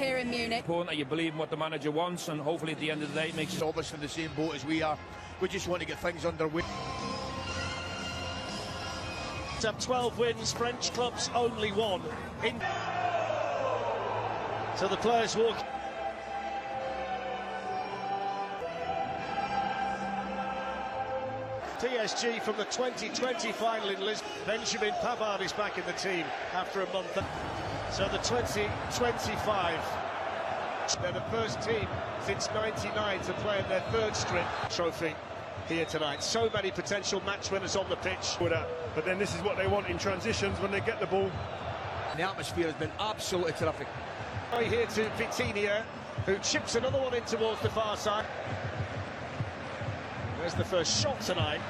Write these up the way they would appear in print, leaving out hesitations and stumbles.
here in Munich. Important that you believe in what the manager wants, and hopefully at the end of the day it makes it. Obviously in the same boat as we are. We just want to get things underway. To have 12 wins, French clubs only one. So the players walk. PSG from the 2020 final in Lisbon. Benjamin Pavard is back in the team after a month. So the 2025. They're the first team since '99 to play in their third strip trophy here tonight. So many potential match winners on the pitch. But then this is what they want in transitions when they get the ball. The atmosphere has been absolutely terrific. Right here to Vitinha, who chips another one in towards the far side. There's the first shot tonight.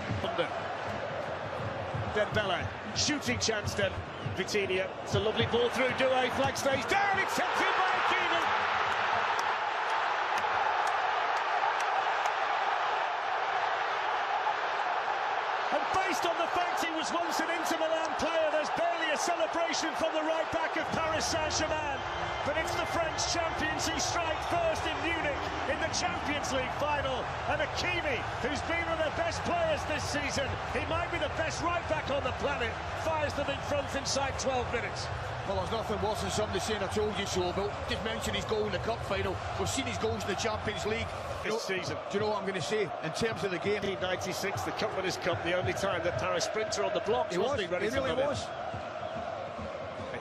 Dembélé, shooting chance then. Vitinha, it's a lovely ball through. Doué, flag stays down, it's tipped in by Hakimi. And based on the fact he was once an Inter Milan player, there's barely a celebration from the right back of Paris Saint-Germain. But it's the French champions who strike first in Munich in the Champions League final. And Hakimi, who's been one of their best players this season, he might be the best right back on the planet, fires them in front inside 12 minutes. Well, there's nothing worse than somebody saying I told you so, but just mention his goal in the cup final. We've seen his goals in the Champions League This season. Do you know what I'm going to say in terms of the game? 1996, the Cup Winners' Cup, the only time that Paris sprinter on the blocks wasn't he ready He to really was.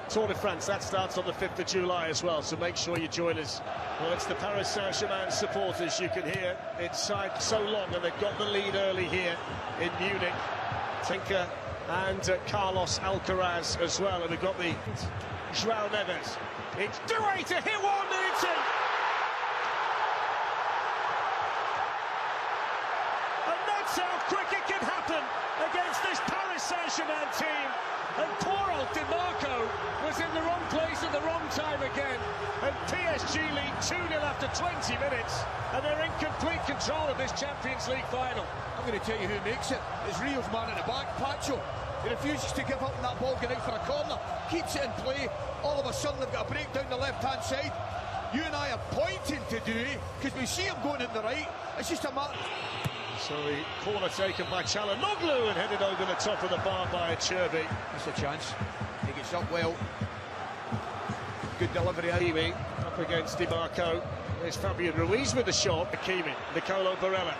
Tour de France, that starts on the 5th of July as well, so make sure you join us. Well, it's the Paris Saint-Germain supporters, you can hear inside so long, and they've got the lead early here in Munich. Tinker and Carlos Alcaraz as well, and they've got the João Neves. It's Doué to hit one, and it's in! And that's how quick it can happen against this Paris Saint-Germain team. And poor old DiMarco was in the wrong place at the wrong time again. And PSG lead 2-0 after 20 minutes. And they're in complete control of this Champions League final. I'm going to tell you who makes it. It's Rio's man at the back, Pacho. He refuses to give up on that ball, going out for a corner. Keeps it in play. All of a sudden they've got a break down the left-hand side. You and I are pointing to Doué because we see him going in the right. It's just a matter. So the corner taken by Çalhanoğlu and headed over the top of the bar by Cherby. That's a chance. He gets up well. Good delivery. Hakimi up against DiMarco. There's Fabian Ruiz with the shot. Hakimi, Nicolo Barella.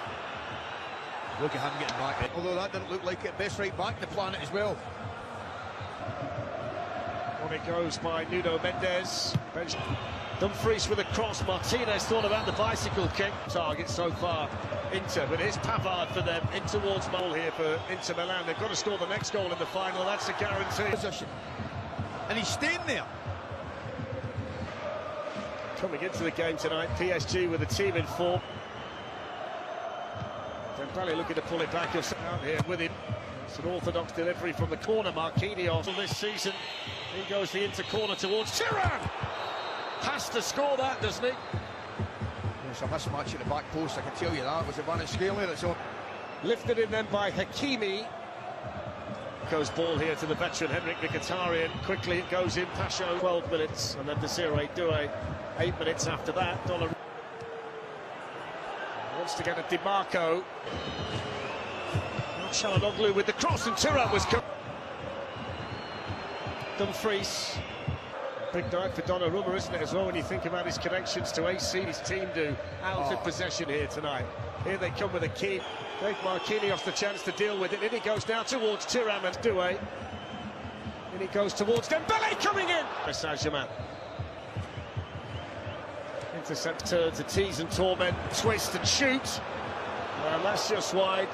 Look at him getting back. Although that didn't look like it. Best right back in the planet as well. On it goes by Nuno Mendes. Dumfries with a cross. Martinez thought about the bicycle kick. Target so far, Inter, but it's Pavard for them. In towards goal here for Inter Milan. They've got to score the next goal in the final. That's a guarantee. Position. And he's staying there. Coming into the game tonight, PSG with a team in form. Dembélé looking to pull it back out here with him. It's an orthodox delivery from the corner. Marquinhos this season. He goes the Inter corner towards Thuram. Has to score that, doesn't he? It's a mismatch at the back post, I can tell you that. It was a Vaniscalia that's on. Lifted in then by Hakimi. Goes ball here to the veteran Henrik Mkhitaryan. Quickly it goes in. Pacho 12 minutes, and then Desiree Doué 8 minutes after that. Dollar wants to get a DiMarco. Çalhanoğlu with the cross, and Thuram was Dumfries. Big night for Donnarumma, isn't it, as well, when you think about his connections to AC, his team do out of possession here tonight. Here they come with a key. Take Marquinhos the chance to deal with it. In he goes now towards Thuram and Doué. In he goes towards Dembélé coming in. Saint-Germain. Intercept to tease and torment, twist and shoot. And that's just wide.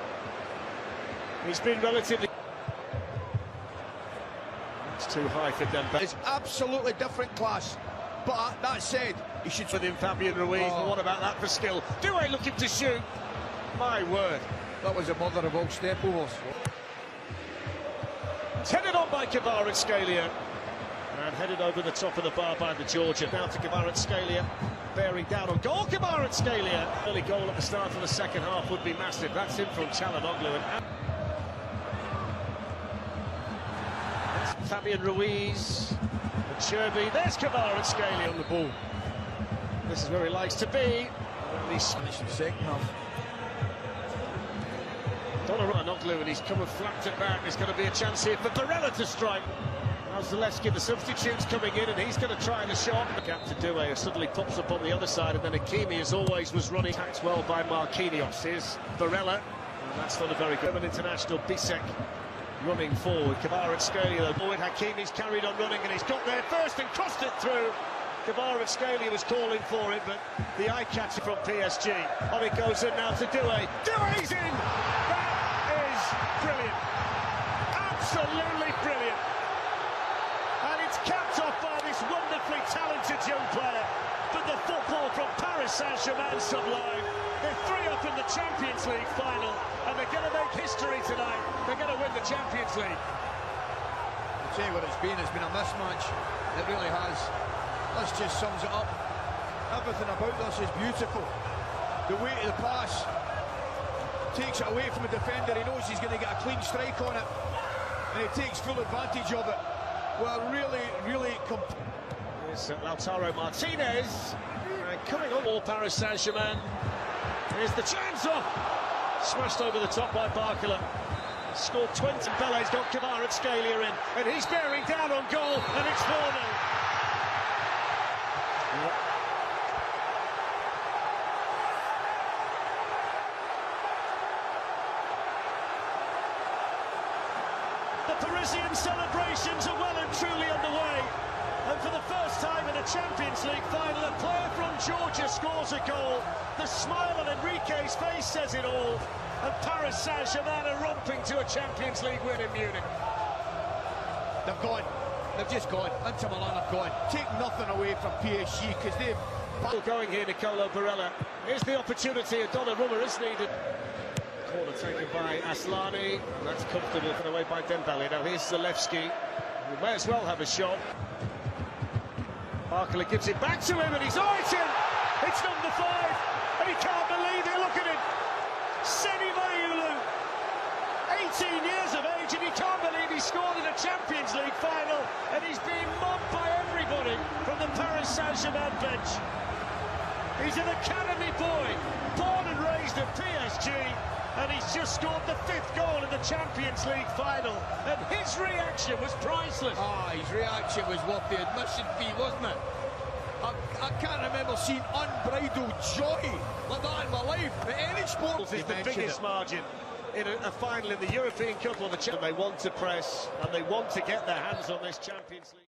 He's been relatively... It's too high for Dembélé. It's absolutely different class. But that said, he should... For him, Fabian Ruiz, but what about that for skill? Doué looking to shoot. My word. That was a mother of all step-overs. It's headed on by Kvaratskhelia. And headed over the top of the bar by the Georgian. Now to Kvaratskhelia. Bearing down on goal, Kvaratskhelia. Early goal at the start of the second half would be massive. That's in from Çalhanoğlu. And Fabian Ruiz. And Cherby. There's Kvaratskhelia on the ball. This is where he likes to be. He's Punished in the second half. Donnarumma, and he's coming flat at back. There's going to be a chance here for Barella to strike. Now Zalewski, the substitute's coming in, and he's going to try the shot. Gap to Doué, who suddenly pops up on the other side, and then Hakimi, as always, was running. Tacked well by Marquinhos. Here's Barella, and that's not a very good international. Bisek running forward. Kvaratskhelia, avoid Hakimi's carried on running, and he's got there first and crossed it through. Kvaratskhelia was calling for it, but the eye catcher from PSG. On it goes in now to Doué. Doué's in! That is brilliant. Absolutely brilliant. And it's capped off by this wonderfully talented young player. But the football from Paris Saint-Germain sublime. They're 3 up in the Champions League final, and they're going to make history tonight. They're going to win the Champions League. I'll tell you what it's been a mismatch. It really has. This just sums it up. Everything about this is beautiful. The weight of the pass takes it away from the defender. He knows he's going to get a clean strike on it, and he takes full advantage of it. Well, really. Here's Lautaro Martinez, and coming on all Paris Saint-Germain. Here's the chance off. Smashed over the top by Barcola. Scored 20. Dembélé's got Kvaratskhelia in, and he's bearing down on goal, and it's 4-0. The Parisian celebrations are well and truly underway, and for the first time in a Champions League final, a player from Georgia scores a goal. The smile on Enrique's face says it all, and Paris Saint-Germain are romping to a Champions League win in Munich. They've gone. They've just gone. Inter Milan have gone. Take nothing away from PSG, because they've... Going here, Nicolo Barella. Here's the opportunity. A Donnarumma is needed. Corner taken by Aslani. That's comfortable put away by Dembélé. Now here's Zalewski. He may as well have a shot. Barcola gives it back to him, and he's it's in. It's number 5, and he can't believe it. Look at him. Seni Mayulu, 18 years of age, and he can't believe he scored in a Champions League final, and he's being mobbed by everybody from the Paris Saint-Germain bench. He's an academy boy, born and raised at PSG, and he's just scored the 5th goal in the Champions League final, and his reaction was priceless. His reaction was worth the admission fee, wasn't it? I can't remember seeing unbridled joy like that in my life at any sport. It's the biggest margin in a final in the European Cup or the Champions League. They want to press, and they want to get their hands on this Champions League.